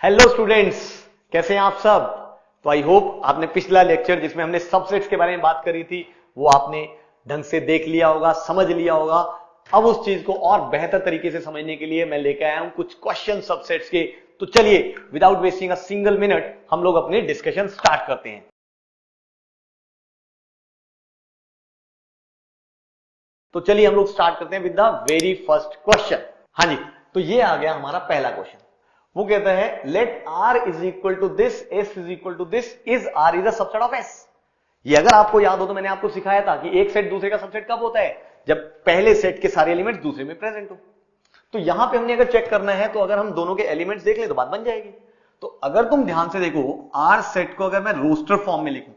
Hello students, कैसे हैं आप सब। तो आई होप आपने पिछला लेक्चर जिसमें हमने सबसेट्स के बारे में बात करी थी वो आपने ढंग से देख लिया होगा, समझ लिया होगा। अब उस चीज को और बेहतर तरीके से समझने के लिए मैं लेकर आया हूं कुछ क्वेश्चन सबसेट्स के। तो चलिए without wasting a single minute हम लोग अपने डिस्कशन स्टार्ट करते हैं। तो चलिए हम लोग स्टार्ट करते हैं with the very first question. हाँ जी, तो ये आ गया हमारा पहला क्वेश्चन। वो कहता है let R is equal to this, S is equal to this, is R is a subset of S। ये अगर आपको याद हो तो मैंने आपको सिखाया था कि एक सेट दूसरे का सबसेट कब होता है, जब पहले सेट के सारे एलिमेंट्स दूसरे में प्रेजेंट हो। तो यहां पे हमने अगर चेक करना है तो अगर हम दोनों के एलिमेंट्स देख ले तो बात बन जाएगी। तो अगर तुम ध्यान से देखो R सेट को अगर मैं रोस्टर फॉर्म में लिखूं,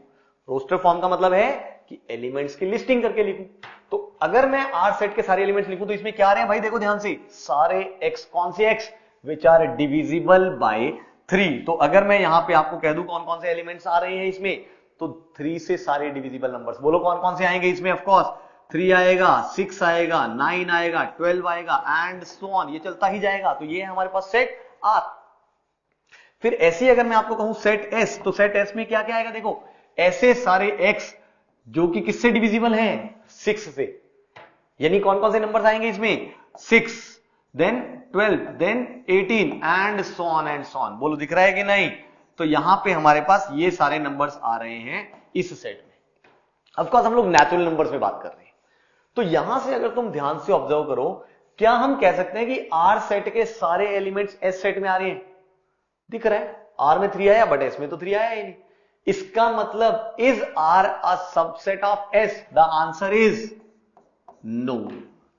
रोस्टर फॉर्म का मतलब है कि एलिमेंट्स की लिस्टिंग करके लिखूं। तो अगर मैं R सेट के सारे एलिमेंट्स लिखूं तो इसमें क्या आ रहे हैं भाई, देखो ध्यान से, सारे x। कौन से x? Which are divisible by 3। तो अगर मैं यहां पे आपको कह दूं कौन कौन से एलिमेंट्स आ रहे हैं इसमें, तो 3 से सारे डिविजिबल नंबर्स बोलो कौन कौन से आएंगे इसमें। ऑफ कोर्स 3 आएगा, 6 आएगा, 9 आएगा, 12 आएगा एंड सो ऑन, ये चलता ही जाएगा। तो ये है हमारे पास सेट R। फिर ऐसे अगर मैं आपको कहूं सेट S, तो सेट S में क्या क्या आएगा, देखो ऐसे सारे x जो कि किससे डिविजिबल हैं, 6 से। यानी कौन कौन से नंबर्स आएंगे इसमें, 6, then 12, then 18 and so on. बोलो दिख रहा है कि नहीं। तो यहां पे हमारे पास ये सारे नंबर्स आ रहे हैं इस सेट में। ऑफ कोर्स हम लोग नेचुरल नंबर्स में बात कर रहे हैं। तो यहां से अगर तुम ध्यान से ऑब्जर्व करो, क्या हम कह सकते हैं कि R सेट के सारे एलिमेंट्स S सेट में आ रहे हैं। दिख रहा है R में 3 आया, बट S में तो 3 आया ही नहीं। इसका मतलब is R a subset of S? The answer is no.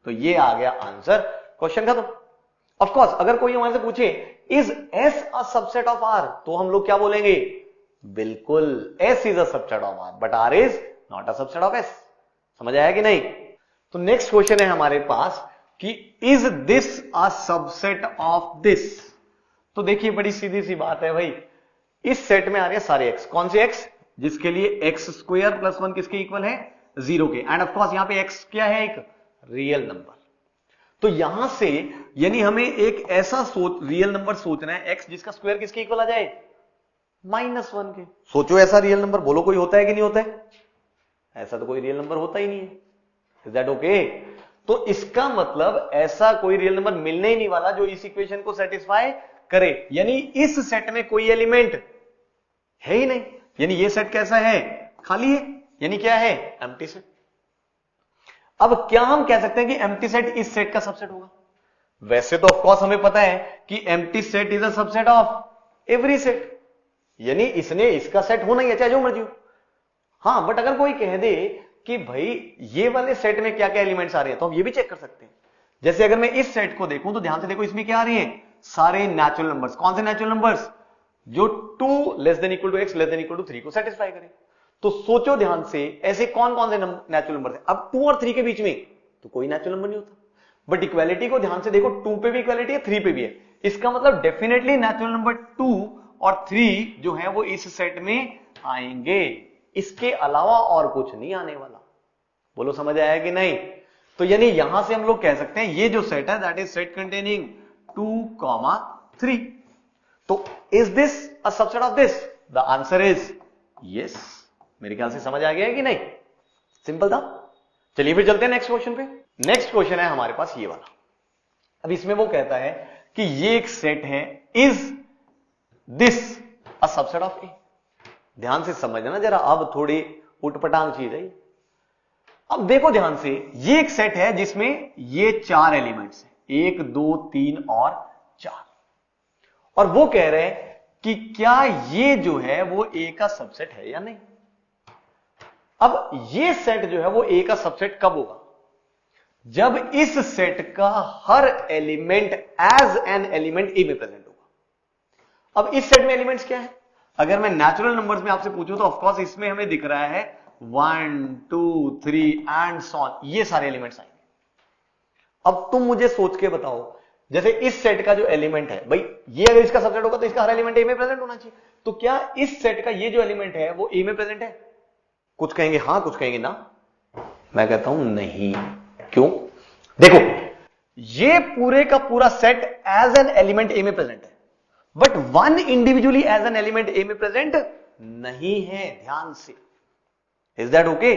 तो ये आ गया आंसर, क्वेश्चन खत्म। ऑफ कोर्स अगर कोई हमारे से पूछे is S a subset of R, तो हम लोग क्या बोलेंगे, बिल्कुल S is a subset of R, but R is not a subset of S। समझ आया कि नहीं। तो नेक्स्ट क्वेश्चन है हमारे पास कि is this a subset of this. तो देखिए बड़ी सीधी सी बात है भाई, इस सेट में आ रहे हैं सारे x। कौन से x? जिसके लिए x स्क्वायर प्लस 1 किसके इक्वल है, 0 के। एंड ऑफ कोर्स यहां पे x क्या है, एक रियल नंबर। तो यहां से यानी हमें एक ऐसा रियल नंबर सोचना है x जिसका स्क्वायर किसके इक्वल आ जाए, -1 के। सोचो ऐसा रियल नंबर, बोलो कोई होता है कि नहीं होता है। ऐसा तो कोई रियल नंबर होता ही नहीं है। Is that okay? तो इसका मतलब ऐसा कोई रियल नंबर मिलने ही नहीं वाला जो इस इक्वेशन को सेटिस्फाई करे। यानी इस सेट में कोई एलिमेंट है ही नहीं। यानी ये सेट कैसा है, खाली है। यानी क्या है, एम्प्टी सेट। अब क्या हम कह सकते हैं कि एम्प्टी सेट इस सेट का सबसेट होगा? वैसे तो ऑफ कोर्स हमें पता है कि empty set is a subset of every set. यानी इसने इसका सेट होना ही है चाहे जो मर्जी हो। हां, बट अगर कोई कह दे कि भाई ये वाले सेट में क्या क्या एलिमेंट्स आ रहे हैं, तो हम ये भी चेक कर सकते हैं। जैसे अगर मैं इस सेट को देखूं तो ध्यान से देखो, इसमें क्या आ रही है, सारे नेचुरल नंबर्स। कौन से नेचुरल नंबर्स, जो 2 less than equal to x less than equal to 3 को सेटिस्फाई करें। तो सोचो ध्यान से ऐसे कौन कौन से नेचुरल नंबर्स हैं। अब 2 और 3 के बीच में तो कोई नेचुरल नंबर नहीं होता, बट इक्वालिटी को ध्यान से देखो, 2 पे भी इक्वालिटी है, 3 पे भी है। इसका मतलब डेफिनेटली नेचुरल नंबर 2 और 3 जो है वो इस सेट में आएंगे। इसके अलावा और कुछ नहीं आने वाला। बोलो समझ आया कि नहीं। तो यानी यहां से हम लोग कह सकते हैं ये जो सेट है दैट इज सेट कंटेनिंग 2, 3। तो is this a subset of this? The answer is yes. मेरे ख्याल से समझ आ गया है कि नहीं। सिंपल था। चलिए फिर चलते हैं नेक्स्ट क्वेश्चन पे। नेक्स्ट क्वेश्चन है हमारे पास ये वाला। अब इसमें वो कहता है कि ये एक सेट है, is this a subset of A. ध्यान से समझना जरा, अब थोड़ी उटपटांग चीज है। अब देखो ध्यान से, ये एक सेट है जिसमें ये 4 एलिमेंट्स हैं, 1, 2, 3 और 4। और वो कह रहे हैं कि क्या ये जो है वो ए का सबसेट है या नहीं। अब ये सेट जो है वो ए का सबसेट कब होगा, जब इस सेट का हर element as an element A में प्रेजेंट होगा। अब इस सेट में एलिमेंट्स क्या है, अगर मैं नेचुरल नंबर्स में आपसे पूछूं तो ऑफकोर्स इसमें हमें दिख रहा है 1, 2, 3 एंड सो ऑन, ये सारे एलिमेंट्स आएंगे। अब तुम मुझे सोच के बताओ, जैसे इस सेट का जो एलिमेंट है भाई, ये अगर इसका सबसेट होगा तो इसका हर एलिमेंट ए में प्रेजेंट होना चाहिए। तो क्या इस सेट का ये जो एलिमेंट है वो ए में प्रेजेंट है? कुछ कहेंगे हां, कुछ कहेंगे ना। मैं कहता हूं नहीं। क्यों? देखो, ये पूरे का पूरा set as an element A में प्रेजेंट है। But one individually as an element A में प्रेजेंट नहीं है, ध्यान से। Is that okay?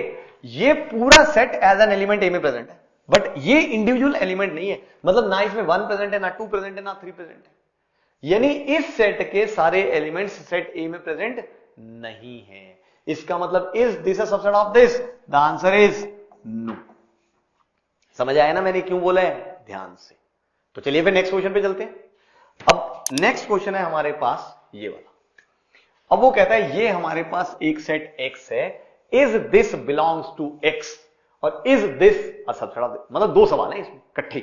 ये पूरा set as an element A में प्रेजेंट है, बट ये इंडिविजुअल एलिमेंट नहीं है, मतलब ना इसमें 1 प्रेजेंट है, ना 2 प्रेजेंट है, ना 3 प्रेजेंट है। यानी इस सेट के सारे एलिमेंट्स सेट ए में प्रेजेंट नहीं है। इसका मतलब is this a subset of this? The answer is no. समझ आया ना मैंने क्यों बोला है? ध्यान से। तो चलिए फिर नेक्स्ट क्वेश्चन पे चलते हैं। अब नेक्स्ट क्वेश्चन है हमारे पास ये वाला। अब वो कहता है ये हमारे पास एक सेट X है, is this belongs to X और is this a subset of this, मतलब दो सवाल है इसमें इकट्ठे।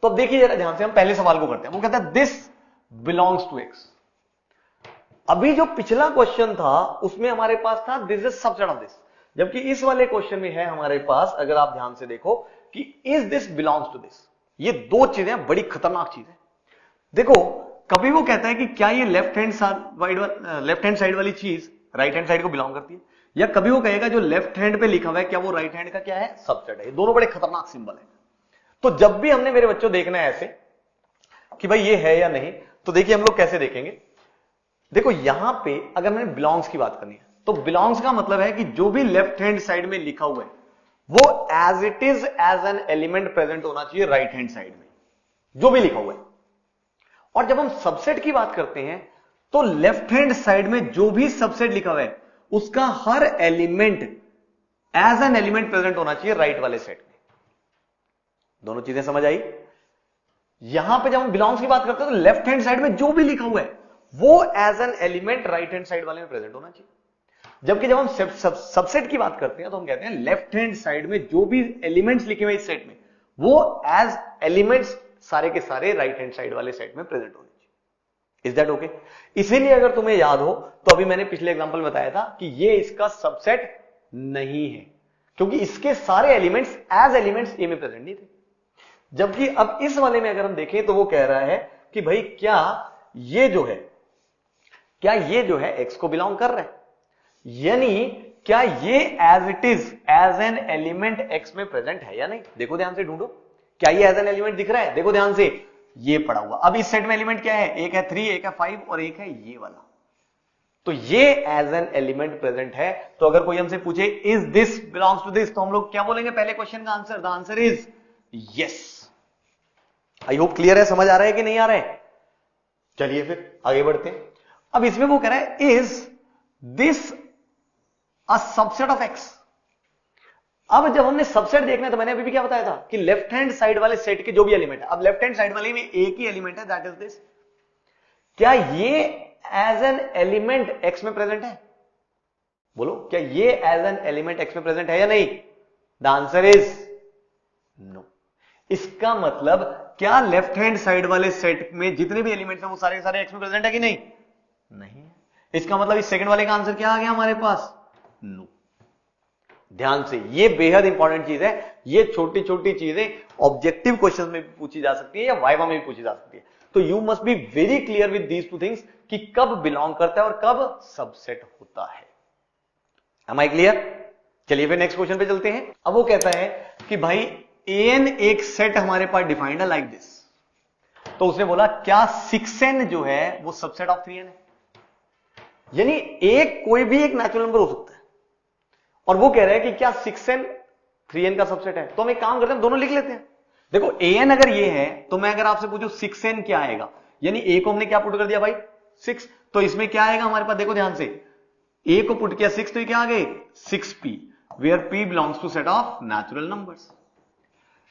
तो अब देखिए जरा ध्यान से, हम पहले सवाल को करते हैं। वो कहता है दिस बिलोंग्स टू X। अभी जो पिछला क्वेश्चन था उसमें हमारे पास था this is subset of this, जबकि इस वाले क्वेश्चन में है हमारे पास, अगर आप ध्यान से देखो, कि is this belongs to this. ये दो चीजें बड़ी खतरनाक चीजें। देखो कभी वो कहता है कि क्या ये लेफ्ट हैंड साइड वाली चीज राइट हैंड साइड को बिलोंग करती है, या कभी वो कहेगा जो लेफ्ट हैंड पे लिखा हुआ है क्या वो राइट हैंड का क्या है? सबसेट है। ये दोनों बड़े खतरनाक सिंबल है। तो जब भी हमने मेरे बच्चों देखना है ऐसे कि भाई ये है या नहीं, तो देखिए हम लोग कैसे देखेंगे। देखो यहां पे अगर मैंने बिलोंग्स की बात करनी है तो बिलोंग्स का मतलब है कि जो भी लेफ्ट हैंड साइड में लिखा हुआ है वो as it is as an element present होना चाहिए राइट हैंड साइड में, जो भी लिखा हुआ है। और जब हम सबसेट की बात करते हैं तो लेफ्ट हैंड साइड में जो भी सबसेट लिखा हुआ है उसका हर element as an element present होना चाहिए राइट वाले सेट में। दोनों चीजें समझ आई? यहां पे जब हम बिलोंग्स की बात करते हैं तो लेफ्ट हैंड साइड में जो भी लिखा हुआ है वो as an element right hand side वाले में प्रेजेंट होना चाहिए। जबकि जब हम सबसेट की बात करते हैं तो हम कहते हैं लेफ्ट हैंड साइड में जो भी एलिमेंट्स लिखे हुए इस सेट में वो एज एलिमेंट्स सारे के सारे राइट हैंड साइड वाले सेट में प्रेजेंट होने चाहिए। Is that okay? इसीलिए अगर तुम्हें याद हो तो अभी मैंने पिछले एग्जांपल में बताया था कि ये इसका सबसेट नहीं है, क्योंकि इसके सारे एलिमेंट्स एज एलिमेंट्स ए में प्रेजेंट नहीं थे। जबकि अब इस वाले में अगर हम देखें तो वो कह रहा है कि भाई क्या ये जो है एक्स को बिलोंग कर रहा है, यानी क्या ये as it is as an element X में प्रेजेंट है या नहीं। देखो ध्यान से ढूंढो, क्या ये एज एन एलिमेंट दिख रहा है? देखो ध्यान से, ये पड़ा हुआ। अब इस सेट में एलिमेंट क्या है? एक है 3, एक है 5 और एक है ये वाला। तो ये एज एन एलिमेंट प्रेजेंट है। तो अगर कोई हमसे पूछे is this belongs to this, तो हम लोग क्या बोलेंगे पहले क्वेश्चन का answer? The answer is yes. I hope clear है, समझ आ रहा है कि नहीं आ रहा है? चलिए फिर आगे बढ़ते हैं। अब इसमें वो कह रहा है is this a subset of x. अब जब हमने सबसेट देखना है तो मैंने अभी भी क्या बताया था कि लेफ्ट हैंड साइड वाले सेट के जो भी एलिमेंट है, अब लेफ्ट हैंड साइड वाले में एक ही एलिमेंट है, दैट इज दिस। क्या ये एज एन एलिमेंट एक्स में प्रेजेंट है? बोलो, क्या ये एज एन एलिमेंट एक्स में प्रेजेंट है या नहीं? The answer is no. इसका मतलब क्या लेफ्ट हैंड साइड वाले सेट में जितने भी एलिमेंट्स हैं वो सारे के सारे एक्स में प्रेजेंट है कि नहीं? नहीं है। इसका मतलब इस सेकंड वाले का आंसर क्या आ गया हमारे पास? नो। ध्यान से, ये बेहद इंपॉर्टेंट चीज है। ये छोटी छोटी चीजें ऑब्जेक्टिव क्वेश्चन में भी पूछी जा सकती है या वाइवा में भी पूछी जा सकती है। तो you must be very clear with these two things कि कब बिलोंग करता है और कब सबसेट होता है। Am I clear? चलिए फिर नेक्स्ट क्वेश्चन पे चलते हैं। अब वो कहता है कि भाई an एक सेट हमारे पास डिफाइंड है लाइक दिस। तो उसने बोला क्या 6n जो है वो सबसेट ऑफ 3n है? यानी एक कोई भी एक नेचुरल नंबर हो सकता है और वो कह रहा है कि क्या 6n 3n का सबसेट है। तो हम एक काम करते हैं, दोनों लिख लेते हैं। देखो an अगर ये है तो मैं अगर आपसे पूछूं 6n क्या आएगा, यानी a को हमने क्या पुट कर दिया भाई 6, तो इसमें क्या आएगा हमारे पास? देखो ध्यान से, a को पुट किया 6 तो ये क्या आ गए 6p, where p belongs to set of natural numbers.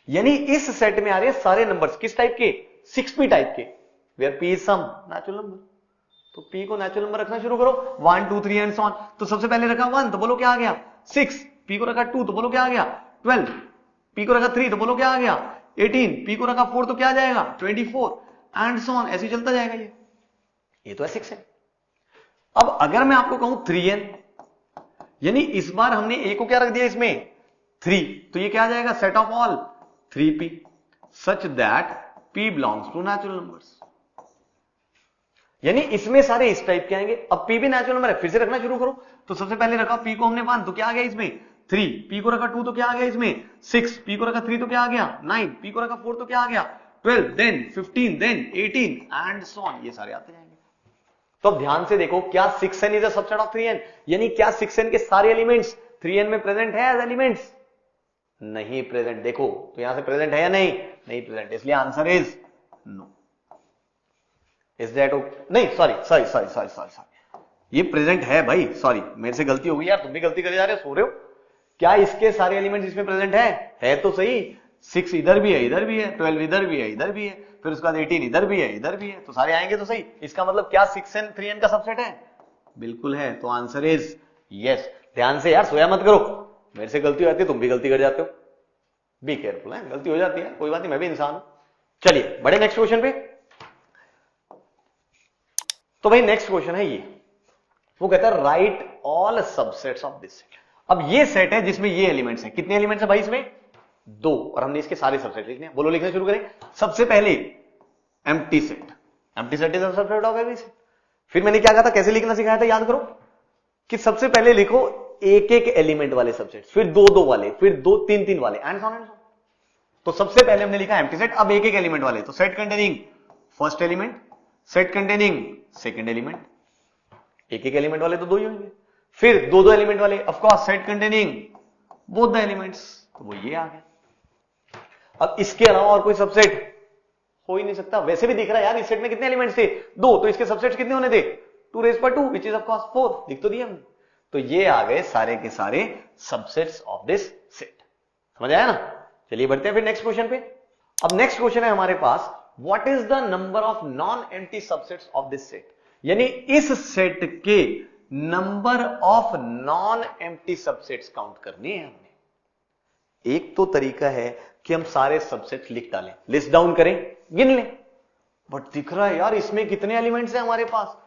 यानी इस सेट में आ रहे हैं सारे नंबर्स किस टाइप के? 6p टाइप के, where p is some natural number. तो p को नेचुरल नंबर रखना शुरू करो, 1 2 3 एंड सो ऑन। तो सबसे पहले रखा 1 तो बोलो क्या आ गया 6, p को रखा 2 तो बोलो क्या आ गया 12, p को रखा 3 तो बोलो क्या आ गया 18, p को रखा 4 तो क्या आ जाएगा 24 एंड सो ऑन। ऐसे चलता जाएगा। ये तो है 6n। अब अगर मैं आपको कहूं 3n, यानी इस बार हमने a को क्या रख दिया इसमें 3, तो ये क्या आ जाएगा set of all 3p such that p belongs to natural numbers। यानी इसमें सारे इस टाइप के आएंगे। अब p भी नेचुरल नंबर है, फिर से रखना शुरू करो। तो सबसे पहले रखा p को हमने 1 तो क्या आ गया इसमें 3, p को रखा 2 तो क्या आ गया इसमें 6, p को रखा 3 तो क्या आ गया 9, p को रखा 4 तो क्या आ गया 12 then 15 then 18 and so on, ये सारे आते जाएंगे। तो अब ध्यान से देखो, क्या 6n is a subset of 3n, यानी क्या 6n के सारे एलिमेंट्स 3n में प्रेजेंट है एज एलिमेंट्स? नहीं प्रेजेंट। देखो तो यहां से प्रेजेंट है या नहीं? नहीं प्रेजेंट, इसलिए answer is no. Is that नहीं, सॉरी, ये प्रेजेंट है भाई, सॉरी मेरे से गलती हो गई यार, तुम भी गलती करे जा रहे हो, सो रहे हो क्या? इसके सारे एलिमेंट्स इसमें प्रेजेंट है तो सही। 6 इधर भी है, इधर भी है, 12 इधर भी है, इधर भी है, फिर उसके बाद 18 इधर भी है, इधर भी है, तो सारे आएंगे तो सही। इसका मतलब क्या 6n 3n का सबसेट है? बिल्कुल है, तो आंसर इज यस। ध्यान से यार, सोया मत करो, मेरे से गलती हो जाती है, तुम भी गलती कर जाते हो, बी केयरफुल है, गलती हो जाती है, कोई बात नहीं, मैं भी इंसान हूं। चलिए बड़े नेक्स्ट क्वेश्चन पे। तो भाई नेक्स्ट क्वेश्चन है ये, वो कहता है right all subsets of this set. अब ये सेट है जिसमें ये एलिमेंट्स हैं, कितने एलिमेंट्स है भाई इसमें? 2, और हमने इसके सारे सबसेट लिखने हैं। बोलो लिखना शुरू करें। सबसे पहले empty set, empty set is subset of every set. फिर मैंने क्या कहा था, कैसे लिखना सिखाया था, याद करो कि सबसे पहले लिखो एक एक एलिमेंट वाले सबसेट, फिर दो दो वाले, फिर दो तीन तीन वाले, and so on and so. तो सबसे पहले हमने लिखा एम्प्टी सेट, अब एक एक एलिमेंट वाले, तो set containing first element, set containing second element, एक एक एलिमेंट वाले तो दो ही होंगे, फिर दो दो एलिमेंट वाले, of course set containing both the elements, तो वो ये आ गया। अब इसके अलावा और कोई सबसेट हो ही नहीं सकता। वैसे भी दिख रहा है यार, इस सेट में कितने एलिमेंट्स थे? 2, तो इसके सबसेट्स कितने होने थे? 2^2 विच इज ऑफ कोर्स 4, लिख तो दिया हमने। तो ये आ गए सारे के सारे सबसेट्स ऑफ दिस सेट। समझ आया ना? चलिए बढ़ते हैं फिर नेक्स्ट क्वेश्चन पे। अब नेक्स्ट क्वेश्चन है हमारे पास, what is the number of non empty subsets of this set, यानी इस सेट के number of non empty subsets count करने हैं हमने। एक तो तरीका है कि हम सारे सबसेट्स लिख डालें, लिस्ट डाउन करें, गिन लें, बट दिख रहा है यार इसमें कितने एलिमेंट्स हैं हमारे पास,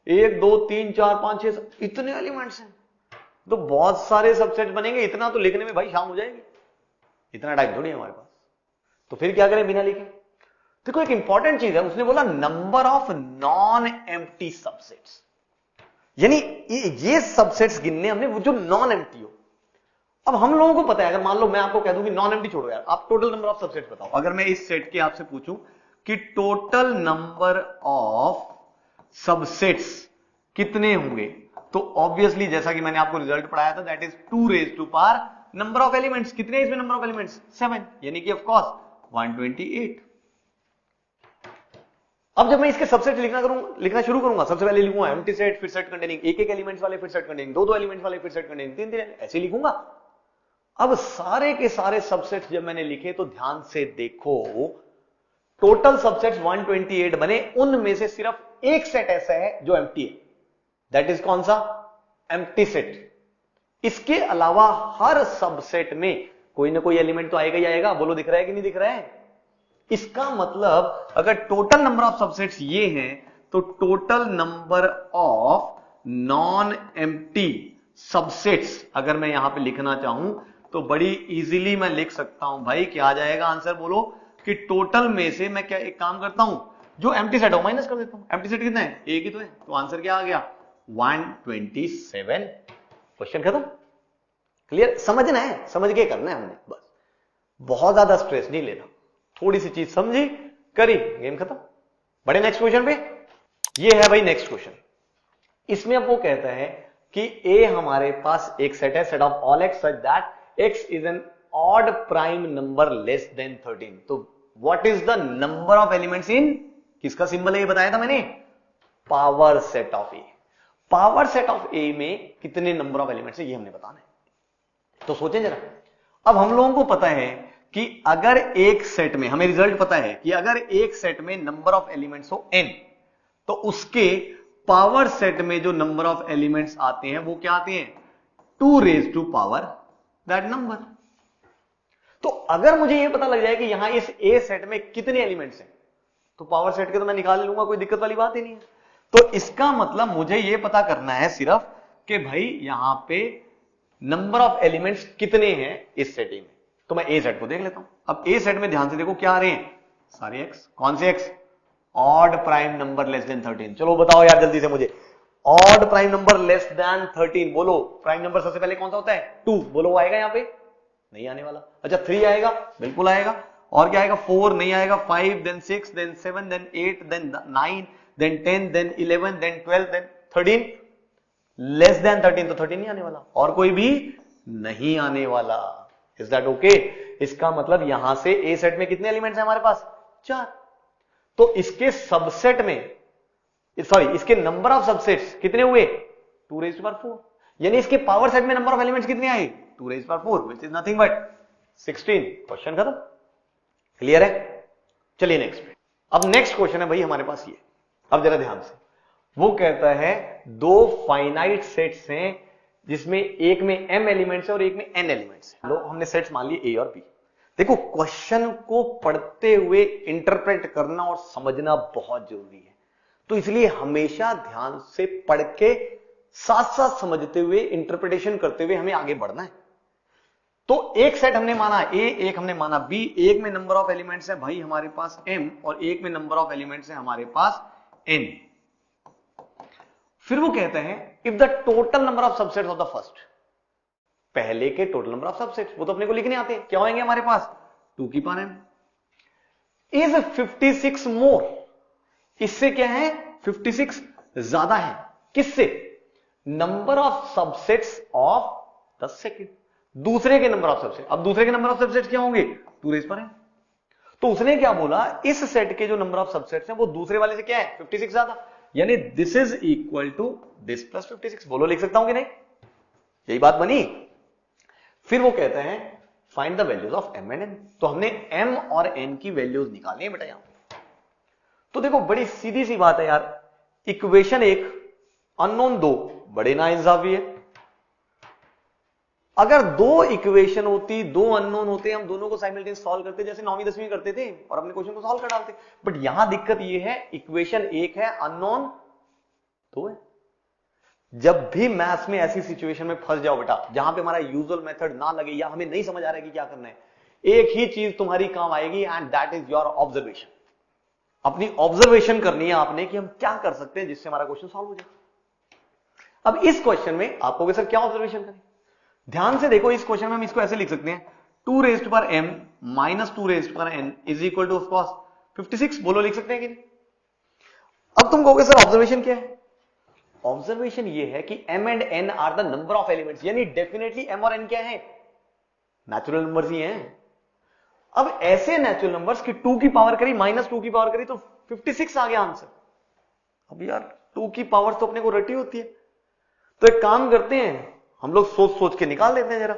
1 2 3 4 5 6 इतने एलिमेंट्स हैं, तो बहुत सारे सबसेट बनेंगे, इतना तो लिखने में भाई शाम हो जाएगी, इतना टाइम थोड़ी है हमारे पास। तो फिर क्या करें बिना लिखे? देखो एक इंपॉर्टेंट चीज है, उसने बोला number of non empty subsets, यानी ये सबसेट्स गिनने हमने वो जो नॉन एम्प्टी हो। अब हम लोगों को पता है, अगर मान लो मैं आपको कह दूं कि नॉन एम्प्टी छोड़ो यार, आप टोटल नंबर ऑफ सबसेट्स बताओ। अगर मैं इस सेट के आपसे पूछूं कि टोटल नंबर ऑफ सबसेट्स कितने होंगे, तो ऑब्वियसली जैसा कि मैंने आपको रिजल्ट पढ़ाया था, that is 2^, number of elements कितने हैं इसमें? नंबर ऑफ एलिमेंट्स 7, यानी कि ऑफ कोर्स 128। अब जब मैं इसके सबसेट लिखना शुरू करूंगा, सबसे पहले लिखूंगा एम्प्टी सेट, फिर सेट कंटेनिंग एक एक एलिमेंट्स वाले, फिर सेट कंटेनिंग दो दो एलिमेंट्स वाले, फिर सेट कंटेनिंग तीन तीन, ऐसे लिखूंगा। अब सारे के सारे सबसेट्स जब मैंने लिखे तो ध्यान से देखो, टोटल सबसेट्स 128 बने, उनमें से सिर्फ एक सेट ऐसा है जो एम्प्टी है, दैट इज कौन सा? Empty set. इसके अलावा हर सबसेट में कोई ना कोई एलिमेंट तो आएगा ही आएगा। बोलो दिख रहा है कि नहीं दिख रहा है? इसका मतलब अगर टोटल नंबर ऑफ सबसेट्स ये हैं, तो total number of non empty subsets अगर मैं यहां पे लिखना चाहूं तो बड़ी इजीली मैं लिख सकता हूं भाई। क्या आ जाएगा आंसर? बोलो कि टोटल में से मैं क्या एक काम करता हूं, जो एम्प्टी सेट हो माइनस कर देता हूं। एम्प्टी सेट कितना है? एक ही तो है, तो आंसर क्या आ गया? 127। क्वेश्चन खत्म। क्लियर? समझना है, समझ के करना है हमने, बस बहुत ज्यादा स्ट्रेस नहीं लेना, थोड़ी सी चीज समझी करी, गेम खत्म। बड़े नेक्स्ट क्वेश्चन पे। ये है भाई नेक्स्ट क्वेश्चन। इसमें अब वो कहता है कि ए हमारे पास एक सेट है, set of all X such that X is an odd prime number less than 13। तो what is the number of elements in, किसका सिंबल है ये बताया था मैंने? Power set of A. Power set of A में कितने नंबर ऑफ एलिमेंट्स है ये हमने बताना है। तो सोचें जरा, अब हम लोगों को पता है कि अगर एक सेट में, हमें रिजल्ट पता है कि अगर एक सेट में नंबर ऑफ एलिमेंट्स हो n, तो उसके पावर सेट में जो नंबर ऑफ एलिमेंट्स आते हैं वो क्या आते हैं? 2^, दैट नंबर। तो अगर मुझे यह पता लग जाए कि यहां इस ए सेट में कितने एलिमेंट्स हैं, तो पावर सेट के तो मैं निकाल लूंगा, कोई दिक्कत वाली बात ही नहीं है। तो इसका मतलब मुझे यह पता करना है सिर्फ कि भाई यहां पे नंबर ऑफ एलिमेंट्स कितने हैं इस सेट में। तो मैं ए सेट को देख लेता हूं। अब ए सेट में ध्यान से देखो क्या आ रहे हैं? सारे एक्स। कौन से x? Odd prime number less than 13। चलो बताओ यार जल्दी से मुझे, odd prime number less than 13। बोलो प्राइम नंबर सबसे पहले कौन सा होता है? 2। बोलो वो आएगा यहां पे? नहीं आने वाला। अच्छा 3 आएगा? बिल्कुल आएगा। और क्या आएगा 4, नहीं आएगा 5, then 6, then 7, then 8, then 9, then 10, then 11, then 12, then 13, less than 13 तो 13 नहीं आने वाला, और कोई भी नहीं आने वाला। Is that okay? इसका मतलब यहां से ए सेट में कितने एलिमेंट्स हैं हमारे पास? 4। तो इसके सबसेट में, सॉरी, इसके नंबर ऑफ सबसेट्स कितने हुए? 2⁴। यानी इसके पावर सेट में नंबर ऑफ एलिमेंट्स कितने आए? 2⁴, which is nothing but 16। Question खत्म। क्लियर है? चलिए नेक्स्ट। अब नेक्स्ट क्वेश्चन है भाई हमारे पास ये, अब जरा ध्यान से। वो कहता है 2 फाइनाइट सेट्स हैं जिसमें एक में m एलिमेंट्स है और एक में n एलिमेंट्स है। लो हमने सेट्स मान लिए a और b। देखो क्वेश्चन को पढ़ते हुए इंटरप्रेट करना और समझना बहुत जरूरी है, तो इसलिए हमेशा ध्यान से पढ़ के साथ साथ समझते हुए इंटरप्रिटेशन करते हुए हमें आगे बढ़ना है। तो एक सेट हमने माना a, एक हमने माना b, एक में नंबर ऑफ एलिमेंट्स है भाई हमारे पास m और एक में नंबर ऑफ एलिमेंट्स है हमारे पास n। फिर वो कहते हैं if the total number of subsets of the first, पहले के टोटल नंबर ऑफ सबसेट्स वो तो अपने को लिखने आते हैं, क्या होंगे हमारे पास? 2m इज 56 मोर। इससे क्या है? 56 ज्यादा है। किससे? Number of subsets of the second, दूसरे के नंबर ऑफ सबसेट। अब दूसरे के नंबर ऑफ सबसेट्स क्या होंगे? 2 तो उसने क्या बोला, इस सेट के जो नंबर ऑफ सबसेट्स हैं वो दूसरे वाले से क्या है? 56 ज्यादा, यानी this is equal to this plus 56। बोलो लिख सकता हूं कि नहीं? यही बात बनी। फिर वो कहते हैं find the values of m and n। तो हमने m और n की वैल्यूज निकालनी है बेटा यहां पे। तो देखो बड़ी सीधी सी बात है यार, इक्वेशन 1 अननोन 2 बड़े नाइंसाफी है। अगर 2 इक्वेशन होती, 2 अननोन होते, हम दोनों को साइमल्टेनियस सॉल्व करते जैसे 9वीं 10वीं में करते थे और अपने क्वेश्चन को सॉल्व कर डालते। बट यहां दिक्कत यह है, इक्वेशन 1 है, अननोन 2 है। जब भी मैथ्स में ऐसी सिचुएशन में फंस जाओ बेटा जहां पे हमारा यूजुअल मेथड ना लगे या हमें नहीं समझ आ रहा है कि क्या करना है, एक ही चीज तुम्हारी काम आएगी and that is your observation. अपनी ऑब्जर्वेशन करनी है आपने कि हम क्या कर सकते हैं जिससे हमारा क्वेश्चन सॉल्व हो जाए। अब इस क्वेश्चन में आप कहोगे सर क्या ऑब्जर्वेशन करें? ध्यान से देखो, इस क्वेश्चन में हम इसको ऐसे लिख सकते हैं 2m minus 2n is equal two of course 56। बोलो लिख सकते हैं कि नहीं? अब तुम कहोगे सर ऑब्जर्वेशन क्या है? ऑब्जर्वेशन ये है कि m and n are the number of elements, यानी डेफिनेटली m और n क्या है? नेचुरल नंबर्स ही हैं। अब ऐसे नेचुरल नंबर्स की 2 की पावर करी माइनस 2 की पावर करी तो 56 आ गया आंसर। अब यार 2 की पावर तो अपने को रटी होती है, तो एक काम करते हैं हम लोग सोच सोच के निकाल लेते हैं जरा।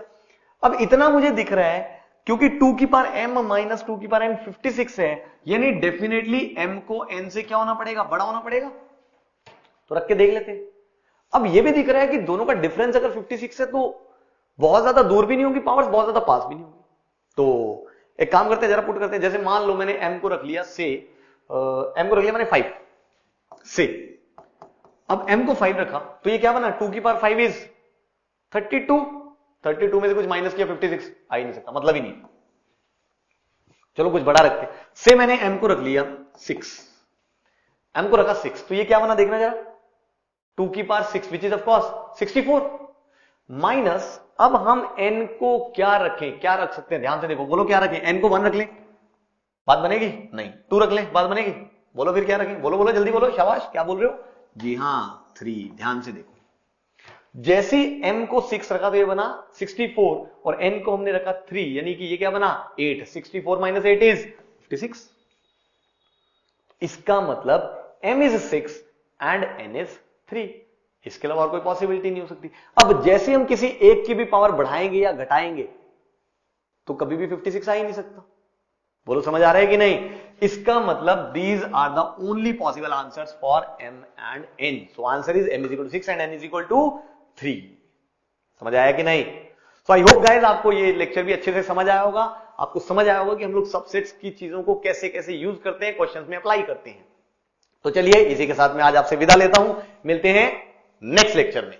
अब इतना मुझे दिख रहा है क्योंकि 2 की पावर m माइनस 2 की पावर n 56 है, यानी डेफिनेटली m को n से क्या होना पड़ेगा? बड़ा होना पड़ेगा। तो रख के देख लेते हैं। अब यह भी दिख रहा है कि दोनों का डिफरेंस अगर 56 है तो बहुत ज्यादा दूर भी नहीं होगी पावर्स, बहुत ज्यादा पास भी नहीं होगी। तो एक काम करते हैं जरा पुट करते हैं। जैसे मान लो मैंने m को रख लिया से m को रख लिया मैंने 5 से, अब m को 5 रखा तो ये क्या बना? 2 की पावर 5 इज 32 में से कुछ माइनस किया 56 आ ही नहीं सकता, मतलब ही नहीं। चलो कुछ बड़ा रखते हैं। से मैंने m को रख लिया 6, m को रखा 6, तो ये क्या बना देखना जरा? 2 की power 6 which is of course 64 minus, अब हम n को क्या रखें? क्या रख सकते हैं? ध्यान से देखो, बोलो क्या रखें? n को 1 रख लें, बात बनेगी? नहीं। 2 रख लें, बात बनेगी? बोलो फिर क्या रखें? बोलो बोलो जल्दी बोलो, शाबाश, क्या बोल रहे हो? जी हां 3। ध्यान से देखो, जैसे m को 6 रखा तो ये बना 64 और n को हमने रखा 3, यानी कि ये क्या बना? 8। 64 माइनस 8 इज 56। इसका मतलब m is 6 and n is 3। इसके अलावा और कोई पॉसिबिलिटी नहीं हो सकती। अब जैसे हम किसी एक की भी पावर बढ़ाएंगे या घटाएंगे तो कभी भी 56 आ ही नहीं सकता। बोलो समझ आ रहा है कि नहीं? इसका मतलब these are the only possible answers for m and n। So answer is m is equal to 6 and n is equal to 3। समझ आया कि नहीं? सो आई होप गाइस आपको ये लेक्चर भी अच्छे से समझ आया होगा। आपको समझ आया होगा कि हम लोग सबसेट्स की चीजों को कैसे कैसे यूज करते हैं, क्वेश्चंस में अप्लाई करते हैं। तो चलिए इसी के साथ मैं आज आपसे विदा लेता हूं। मिलते हैं नेक्स्ट लेक्चर में।